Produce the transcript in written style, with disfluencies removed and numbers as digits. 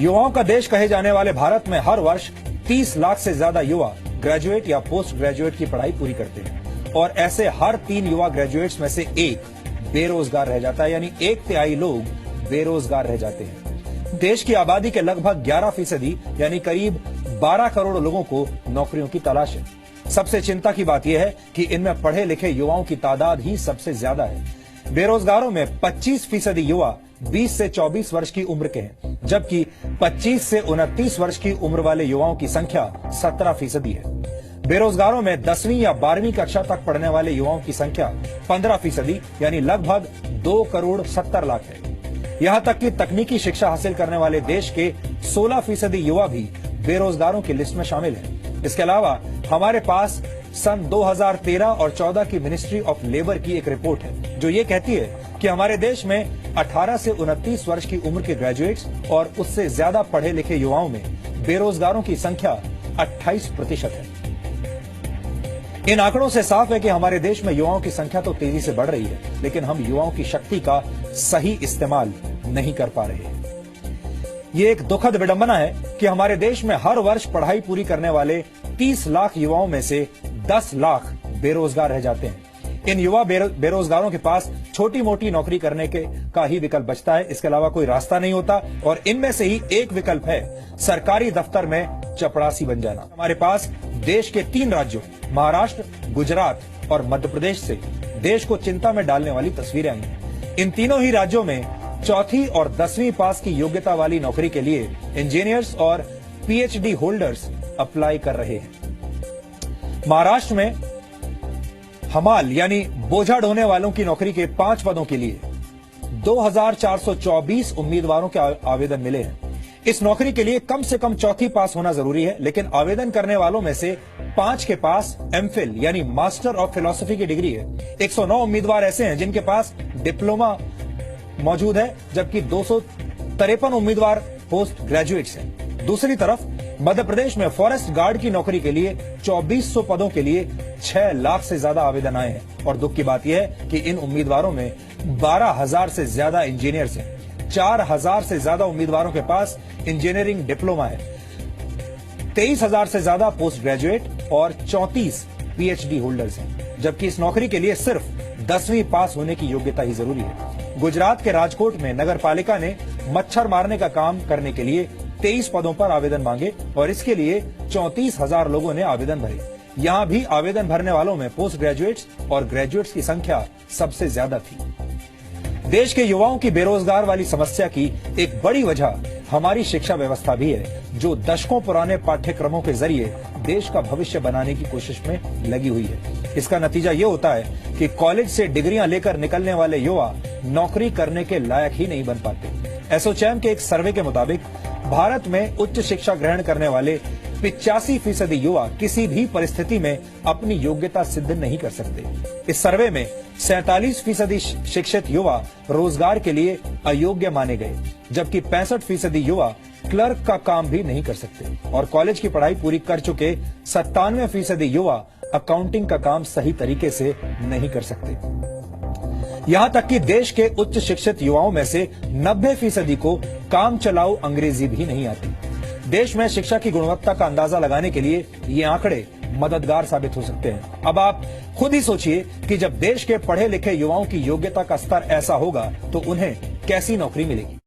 युवाओं का देश कहे जाने वाले भारत में हर वर्ष 30 लाख से ज्यादा युवा ग्रेजुएट या पोस्ट ग्रेजुएट की पढ़ाई पूरी करते हैं और ऐसे हर 3 युवा ग्रेजुएट्स में से एक बेरोजगार रह जाता है, यानी 1/3 लोग बेरोजगार रह जाते हैं। देश की आबादी के लगभग 11% यानी करीब 12 करोड़ लोगों को नौकरियों की तलाश है। सबसे चिंता की बात यह है कि इनमें पढ़े लिखे युवाओं की तादाद ही सबसे ज्यादा है। बेरोजगारों में 25% युवा 20 से 24 वर्ष की उम्र के हैं, जबकि 25 से 29 वर्ष की उम्र वाले युवाओं की संख्या 17% है। बेरोजगारों में 10वीं या 12वीं कक्षा तक पढ़ने वाले युवाओं की संख्या 15% यानी लगभग 2 करोड़ 70 लाख है। यहां तक कि तकनीकी शिक्षा हासिल करने वाले देश के 16% युवा भी बेरोजगारों की लिस्ट में शामिल हैं। इसके अलावा हमारे पास सन 2013 और 14 की मिनिस्ट्री ऑफ लेबर की एक रिपोर्ट है जो ये कहती है कि हमारे देश में 18 से 29 वर्ष की उम्र के ग्रेजुएट्स और उससे ज्यादा पढ़े लिखे युवाओं में बेरोजगारों की संख्या 28% है। इन आंकड़ों से साफ है कि हमारे देश में युवाओं की संख्या तो तेजी से बढ़ रही है, लेकिन हम युवाओं की शक्ति का सही इस्तेमाल नहीं कर पा रहे हैं। ये एक दुखद विडंबना है कि हमारे देश में हर वर्ष पढ़ाई पूरी करने वाले 30 लाख युवाओं में से 10 लाख बेरोजगार रह जाते हैं। इन युवा बेरोजगारों के पास छोटी मोटी नौकरी करने का ही विकल्प बचता है, इसके अलावा कोई रास्ता नहीं होता और इनमें से ही एक विकल्प है सरकारी दफ्तर में चपरासी बन जाना। हमारे पास देश के 3 राज्यों महाराष्ट्र, गुजरात और मध्य प्रदेश से देश को चिंता में डालने वाली तस्वीरें आई हैं। इन तीनों ही राज्यों में 4वीं और 10वीं पास की योग्यता वाली नौकरी के लिए इंजीनियर्स और PhD होल्डर्स अप्लाई कर रहे हैं। महाराष्ट्र में हमाल यानी बोझा ढोने वालों की नौकरी के 5 पदों के लिए 2424 उम्मीदवारों के आवेदन मिले हैं। इस नौकरी के लिए कम से कम 4वीं पास होना जरूरी है, लेकिन आवेदन करने वालों में से 5 के पास MPhil यानी मास्टर ऑफ फिलॉसफी की डिग्री है। 109 उम्मीदवार ऐसे हैं जिनके पास डिप्लोमा मौजूद है, जबकि 253 उम्मीदवार पोस्ट ग्रेजुएट्स हैं। दूसरी तरफ मध्य प्रदेश में फॉरेस्ट गार्ड की नौकरी के लिए 2400 पदों के लिए 6 लाख से ज्यादा आवेदन आए हैं और दुख की बात यह है कि इन उम्मीदवारों में 12,000 से ज्यादा इंजीनियर्स हैं। 4,000 से ज्यादा उम्मीदवारों के पास इंजीनियरिंग डिप्लोमा है, 23,000 से ज्यादा पोस्ट ग्रेजुएट और 34 PhD होल्डर्स हैं, जबकि इस नौकरी के लिए सिर्फ 10वीं पास होने की योग्यता ही जरूरी है। गुजरात के राजकोट में नगर पालिका ने मच्छर मारने का काम करने के लिए 23 पदों पर आवेदन मांगे और इसके लिए 34,000 लोगों ने आवेदन भरे। यहां भी आवेदन भरने वालों में पोस्ट ग्रेजुएट्स और ग्रेजुएट्स की संख्या सबसे ज्यादा थी। देश के युवाओं की बेरोजगार वाली समस्या की एक बड़ी वजह हमारी शिक्षा व्यवस्था भी है, जो दशकों पुराने पाठ्यक्रमों के जरिए देश का भविष्य बनाने की कोशिश में लगी हुई है। इसका नतीजा ये होता है कि कॉलेज से डिग्रियां लेकर निकलने वाले युवा नौकरी करने के लायक ही नहीं बन पाते। एसोचैम के एक सर्वे के मुताबिक भारत में उच्च शिक्षा ग्रहण करने वाले 85% युवा किसी भी परिस्थिति में अपनी योग्यता सिद्ध नहीं कर सकते। इस सर्वे में 47% शिक्षित युवा रोजगार के लिए अयोग्य माने गए, जबकि 65% युवा क्लर्क का काम भी नहीं कर सकते और कॉलेज की पढ़ाई पूरी कर चुके 97% युवा अकाउंटिंग का काम सही तरीके से नहीं कर सकते। यहां तक कि देश के उच्च शिक्षित युवाओं में से 90% को काम चलाऊ अंग्रेजी भी नहीं आती। देश में शिक्षा की गुणवत्ता का अंदाजा लगाने के लिए ये आंकड़े मददगार साबित हो सकते हैं। अब आप खुद ही सोचिए कि जब देश के पढ़े लिखे युवाओं की योग्यता का स्तर ऐसा होगा तो उन्हें कैसी नौकरी मिलेगी।